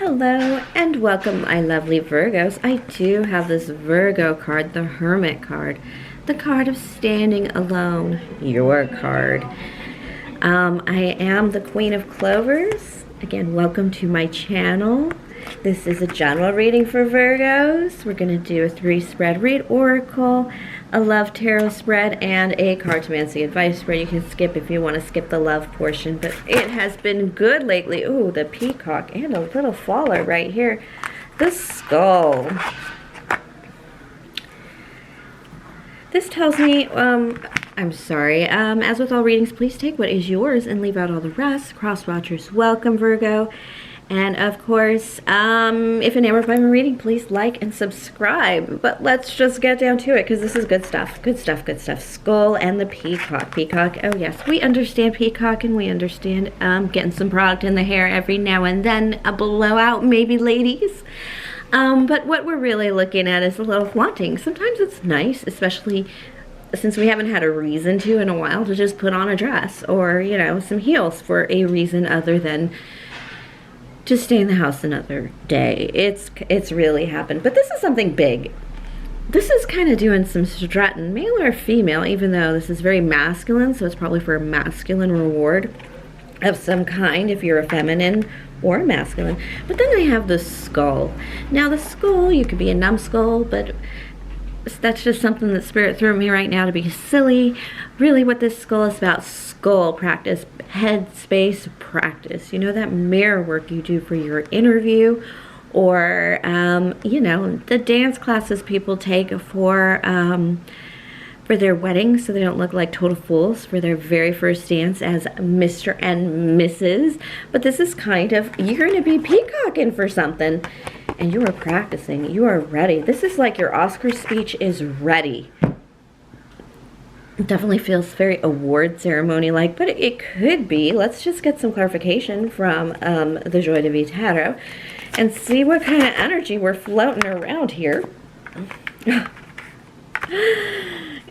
Hello and welcome, my lovely Virgos. I do have this Virgo card, the Hermit card, the card of standing alone, your card. I am the Queen of Clovers. Again, welcome to my channel. This is a general reading for Virgos. We're going to do a 3-spread read oracle, a love tarot spread, and a Cartomancy advice spread. You can skip if you want to skip the love portion, but it has been good lately. Ooh, the peacock and a little faller right here. The skull. This tells me, I'm sorry, as with all readings, please take what is yours and leave out all the rest. Cross watchers, welcome, Virgo. And of course, if enamored by my reading, please like and subscribe. But let's just get down to it, because this is good stuff. Good stuff, good stuff. Skull and the peacock. Peacock, oh yes, we understand peacock, and we understand getting some product in the hair every now and then. A blowout, maybe, ladies. But what we're really looking at is a little flaunting. Sometimes it's nice, especially since we haven't had a reason to in a while, to just put on a dress or, you know, some heels for a reason other than to stay in the house another day. It's really happened. But this is something big. This is kind of doing some strutting, male or female, even though this is very masculine, so it's probably for a masculine reward of some kind if you're a feminine or a masculine. But then I have the skull. Now the skull, you could be a numbskull, but that's just something that Spirit threw at me right now to be silly. Really what this skull is about, skull practice, head space practice. You know, that mirror work you do for your interview, or, you know, the dance classes people take for their weddings, so they don't look like total fools for their very first dance as Mr. and Mrs. But this is kind of, you're going to be peacocking for something, and you are practicing. You are ready. This is like your Oscar speech is ready. It definitely feels very award ceremony-like, but it could be. Let's just get some clarification from the Joy de Vie Tarot and see what kind of energy we're floating around here.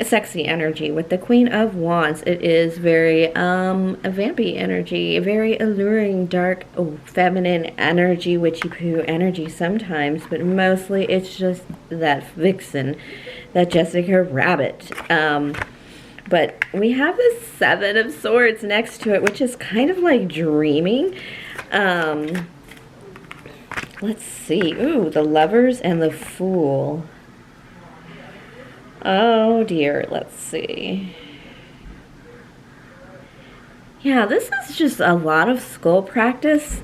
Sexy energy with the Queen of Wands. It is very a vampy energy, very alluring, dark, feminine energy, witchy poo energy sometimes, but mostly it's just that vixen, that Jessica Rabbit. But we have the 7 of Swords next to it, which is kind of like dreaming. Let's see. Ooh, the Lovers and the Fool. Oh dear, let's see. Yeah, this is just a lot of skull practice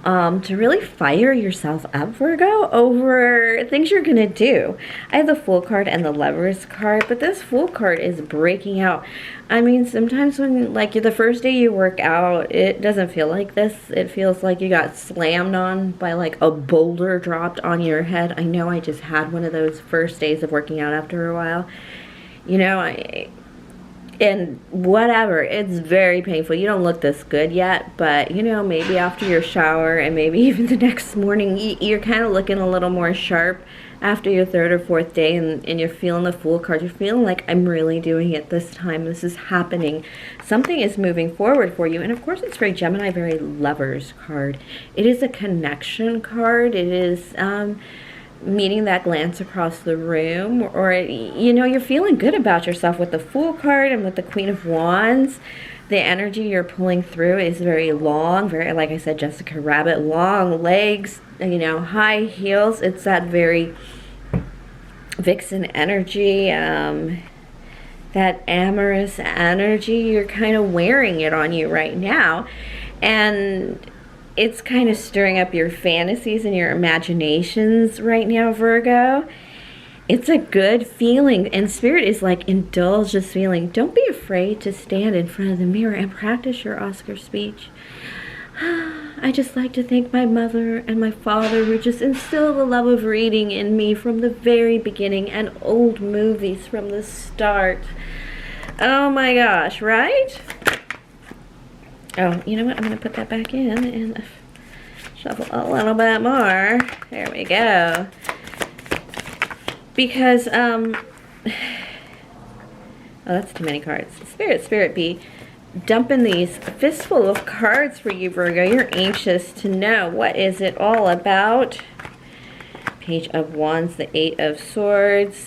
to really fire yourself up, Virgo, over things you're going to do. I have the Fool card and the Lovers card, but this Fool card is breaking out. I mean, sometimes when, like, the first day you work out, it doesn't feel like this. It feels like you got slammed on by, like, a boulder dropped on your head. I know I just had one of those first days of working out after a while. You know, and whatever, it's very painful. You don't look this good yet, but, you know, maybe after your shower and maybe even the next morning, you're kind of looking a little more sharp after your 3rd or 4th day, and you're feeling the Fool card. You're feeling like, I'm really doing it this time. This is happening. Something is moving forward for you. And of course, it's very Gemini, very Lovers card. It is a connection card. It is meeting that glance across the room, or, you know, you're feeling good about yourself with the Fool card and with the Queen of Wands. The energy you're pulling through is very long, very, like I said, Jessica Rabbit, long legs, you know, high heels. It's that very vixen energy, that amorous energy. You're kind of wearing it on you right now, and it's kind of stirring up your fantasies and your imaginations right now, Virgo. It's a good feeling, and Spirit is like, indulge this feeling. Don't be afraid to stand in front of the mirror and practice your Oscar speech. I just like to thank my mother and my father, who just instilled the love of reading in me from the very beginning, and old movies from the start. Oh my gosh, right? Oh, you know what? I'm going to put that back in and shuffle a little bit more. There we go. Because, oh, that's too many cards. Spirit be. dumping these fistful of cards for you, Virgo. You're anxious to know what is it all about. Page of Wands, the Eight of Swords.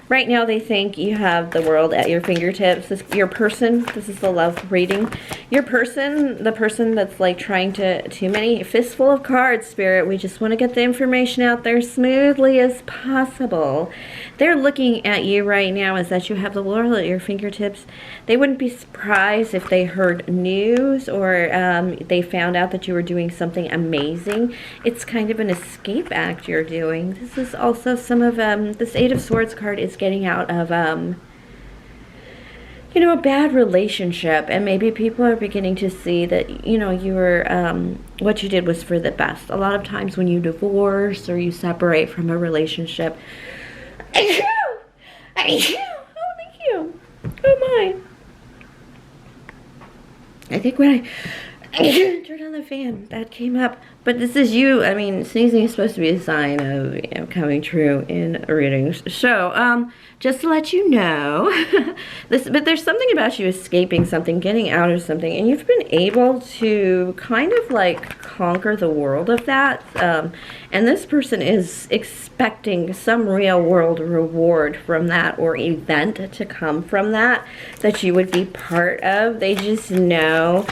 Right now they think you have the world at your fingertips. Your person, this is the love reading. Your person, the person that's like trying to, too many, fistful of cards, Spirit. We just want to get the information out there smoothly as possible. They're looking at you right now as that you have the world at your fingertips. They wouldn't be surprised if they heard news or they found out that you were doing something amazing. It's kind of an escape act you're doing. This is also some of, this Eight of Swords card is getting out of, you know, a bad relationship, and maybe people are beginning to see that, you know, you were, what you did was for the best. A lot of times when you divorce or you separate from a relationship, oh, thank you. Oh my. I think when I turned on the fan, that came up. But this is you. I mean, sneezing is supposed to be a sign of, you know, coming true in readings. So, just to let you know, but there's something about you escaping something, getting out of something, and you've been able to kind of like conquer the world of that. And this person is expecting some real world reward from that or event to come from that you would be part of. They just know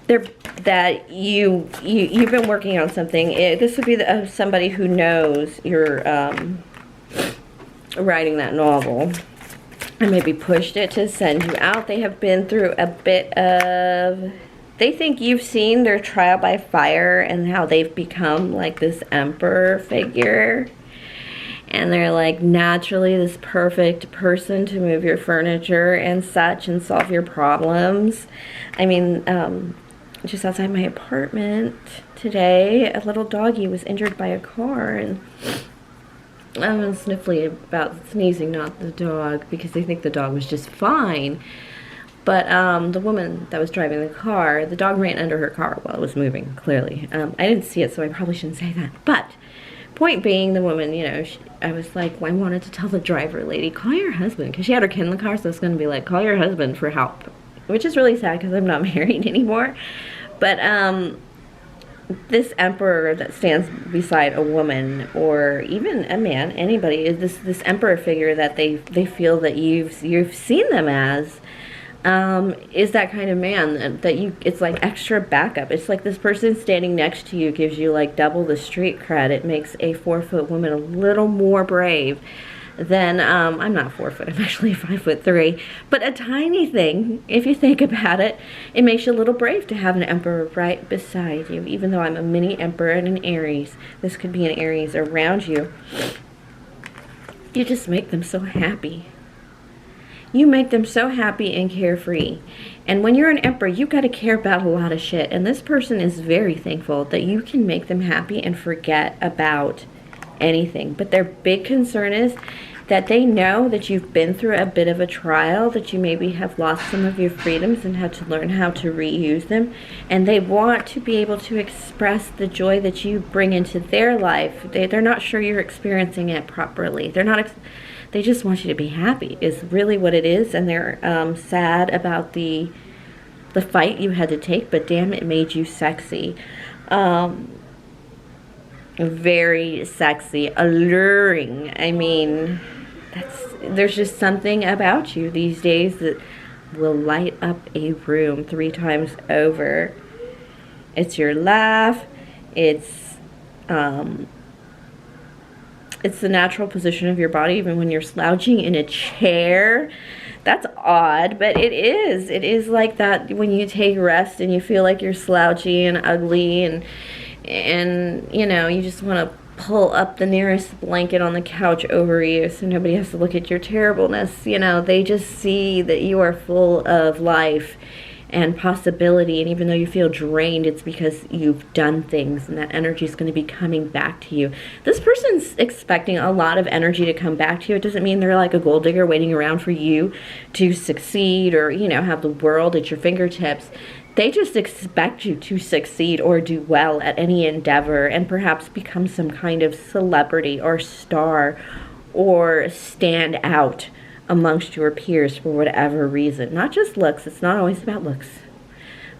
that you've been working on something. This would be somebody who knows you're writing that novel and maybe pushed it to send you out. They have been through a bit of, they think you've seen their trial by fire and how they've become like this emperor figure. And they're like naturally this perfect person to move your furniture and such and solve your problems. I mean, just outside my apartment today, a little doggy was injured by a car, and I'm sniffly about sneezing, not the dog, because they think the dog was just fine. But the woman that was driving the car, the dog ran under her car while it was moving, clearly. I didn't see it, so I probably shouldn't say that. But point being, the woman, you know, I was like, well, I wanted to tell the driver lady, call your husband, because she had her kid in the car, so it's going to be like, call your husband for help, which is really sad because I'm not married anymore. But this emperor that stands beside a woman or even a man, anybody, is this emperor figure that they feel that you've seen them as, is that kind of man that you, it's like extra backup. It's like this person standing next to you gives you like double the street cred. It makes a 4-foot woman a little more brave than, I'm not 4 foot, I'm actually 5'3", but a tiny thing, if you think about it, it makes you a little brave to have an emperor right beside you. Even though I'm a mini emperor and an Aries, this could be an Aries around you. You just make them so happy. You make them so happy and carefree. And when you're an emperor, you've got to care about a lot of shit. And this person is very thankful that you can make them happy and forget about anything. But their big concern is that they know that you've been through a bit of a trial, that you maybe have lost some of your freedoms and had to learn how to reuse them. And they want to be able to express the joy that you bring into their life. They're not sure you're experiencing it properly. They just want you to be happy is really what it is. And they're sad about the fight you had to take, but damn, it made you sexy. Very sexy, alluring. I mean, there's just something about you these days that will light up a room 3 times over. It's your laugh. It's the natural position of your body, even when you're slouching in a chair. That's odd, but it is. It is like that when you take rest and you feel like you're slouchy and ugly and you know, you just want to pull up the nearest blanket on the couch over you so nobody has to look at your terribleness. You know, they just see that you are full of life and possibility, and even though you feel drained, it's because you've done things and that energy is going to be coming back to you. This person's expecting a lot of energy to come back to you. It doesn't mean they're like a gold digger waiting around for you to succeed or, you know, have the world at your fingertips. They just expect you to succeed or do well at any endeavor and perhaps become some kind of celebrity or star or stand out amongst your peers for whatever reason. Not just looks. It's not always about looks.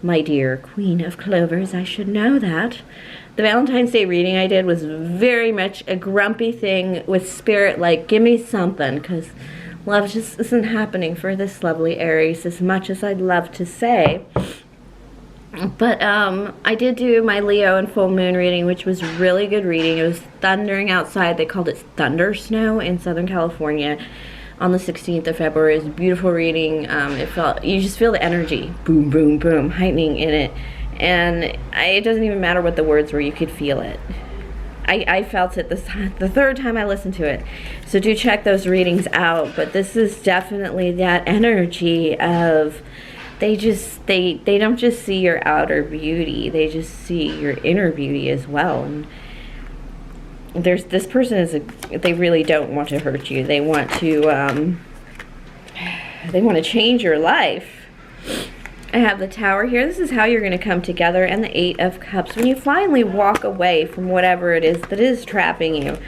My dear Queen of Clovers, I should know that. The Valentine's Day reading I did was very much a grumpy thing with spirit, like, give me something, because love just isn't happening for this lovely Aries as much as I'd love to say. But I did do my Leo and full moon reading, which was really good reading. It was thundering outside. They called it thunder snow in Southern California on the 16th of February. It was a beautiful reading. You just feel the energy, boom, boom, boom, heightening in it. And it doesn't even matter what the words were, you could feel it. I felt it the third time I listened to it. So do check those readings out. But this is definitely that energy of, they don't just see your outer beauty, they just see your inner beauty as well. And this person they really don't want to hurt you. They want to change your life. I have the Tower here. This is how you're going to come together, and the Eight of Cups. When you finally walk away from whatever it is that is trapping you,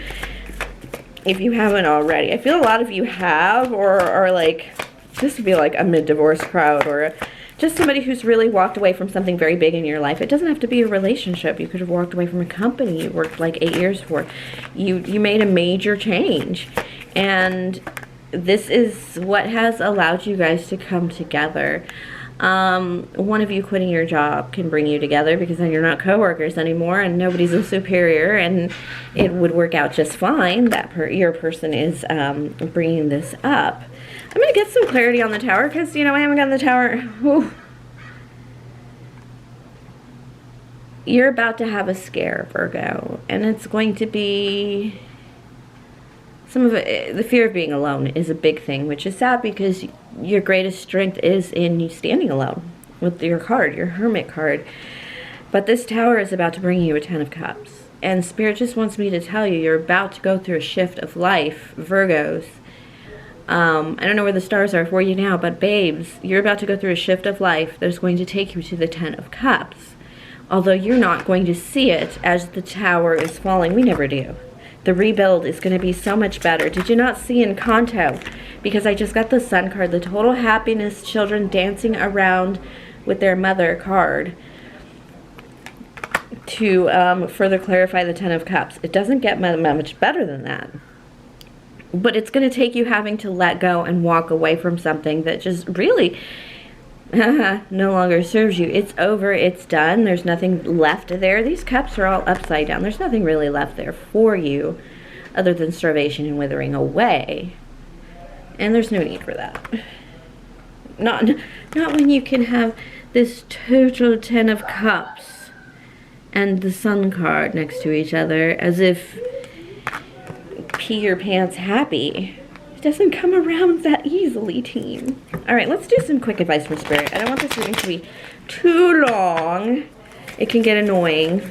if you haven't already. I feel a lot of you have, or are like, this would be like a mid-divorce crowd, or just somebody who's really walked away from something very big in your life. It doesn't have to be a relationship. You could have walked away from a company you worked like 8 years for. You made a major change, and this is what has allowed you guys to come together. One of you quitting your job can bring you together, because then you're not co-workers anymore and nobody's a superior, and it would work out just fine that your person is bringing this up. I'm going to get some clarity on the Tower, because, I haven't gotten the Tower. Whew. You're about to have a scare, Virgo, and it's going to be... Some of it, the fear of being alone is a big thing, which is sad, because your greatest strength is in you standing alone with your card, your Hermit card. But this Tower is about to bring you a Ten of Cups. And Spirit just wants me to tell you, you're about to go through a shift of life, Virgos. I don't know where the stars are for you now, but babes, you're about to go through a shift of life that's going to take you to the Ten of Cups. Although you're not going to see it as the Tower is falling. We never do. The rebuild is going to be so much better. Did you not see in Kanto? Because I just got the Sun card, the total happiness, children dancing around with their mother card, to further clarify the Ten of Cups. It doesn't get much better than that. But it's going to take you having to let go and walk away from something that just really no longer serves you. It's over. It's done. There's nothing left there. These cups are all upside down. There's nothing really left there for you other than starvation and withering away. And there's no need for that. Not when you can have this total Ten of Cups and the Sun card next to each other, as if pee your pants happy. It doesn't come around that easily, team. All right, let's do some quick advice from Spirit. I don't want this reading to be too long. It can get annoying.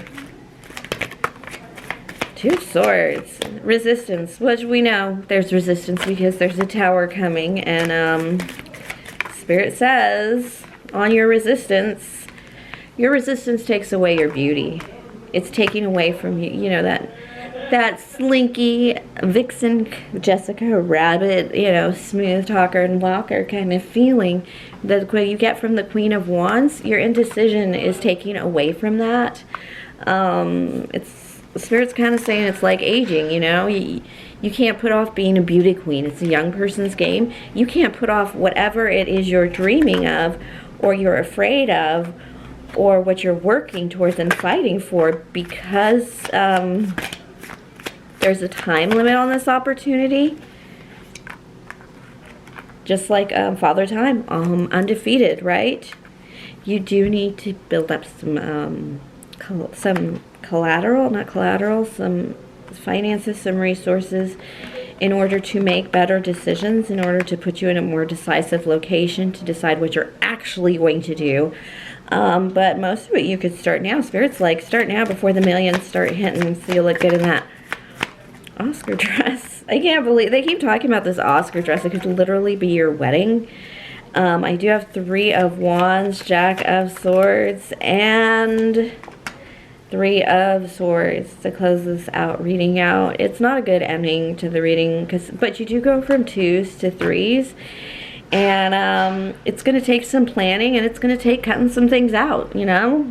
Two of Swords. Resistance, which we know there's resistance because there's a Tower coming. And Spirit says, on your resistance takes away your beauty. It's taking away from you, that slinky vixen, Jessica Rabbit, smooth talker and walker kind of feeling that you get from the Queen of Wands. Your indecision is taking away from that. Spirit's kind of saying it's like aging, you can't put off being a beauty queen. It's a young person's game. You can't put off whatever it is you're dreaming of, or you're afraid of, or what you're working towards and fighting for, because there's a time limit on this opportunity. Just like Father Time, undefeated, right? You do need to build up some some finances, some resources, in order to make better decisions, in order to put you in a more decisive location to decide what you're actually going to do. But most of it you could start now. Spirit's like, start now before the millions start hitting, so you look good in that Oscar dress. I can't believe they keep talking about this Oscar dress. It could literally be your wedding. I do have Three of Wands, Jack of Swords, and Three of Swords to close this out reading out. It's not a good ending to the reading, but you do go from 2s to 3s, and it's going to take some planning, and it's going to take cutting some things out, you know.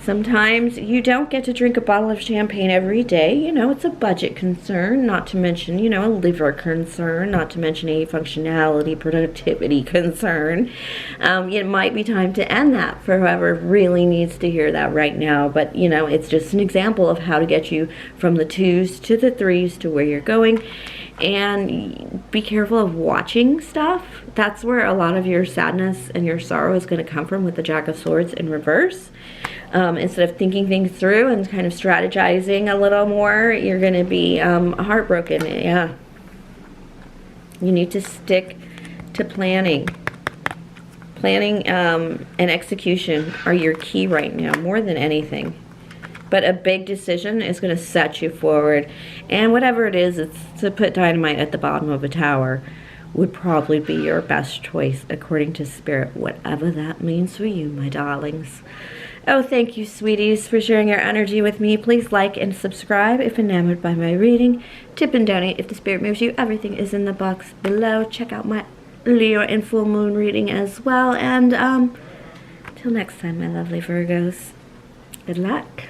Sometimes you don't get to drink a bottle of champagne every day. You know, it's a budget concern, not to mention, you know, a liver concern, not to mention a functionality, productivity concern. It might be time to end that for whoever really needs to hear that right now. But, you know, it's just an example of how to get you from the 2s to the 3s to where you're going. And be careful of watching stuff. That's where a lot of your sadness and your sorrow is going to come from with the Jack of Swords in reverse. Instead of thinking things through and kind of strategizing a little more, you're going to be heartbroken. Yeah. You need to stick to planning. Planning and execution are your key right now, more than anything. But a big decision is going to set you forward. And whatever it is, it's to put dynamite at the bottom of a tower would probably be your best choice, according to Spirit, whatever that means for you, my darlings. Oh, thank you, sweeties, for sharing your energy with me. Please like and subscribe if enamored by my reading. Tip and donate if the spirit moves you. Everything is in the box below. Check out my Leo and full moon reading as well. And till next time, my lovely Virgos, good luck.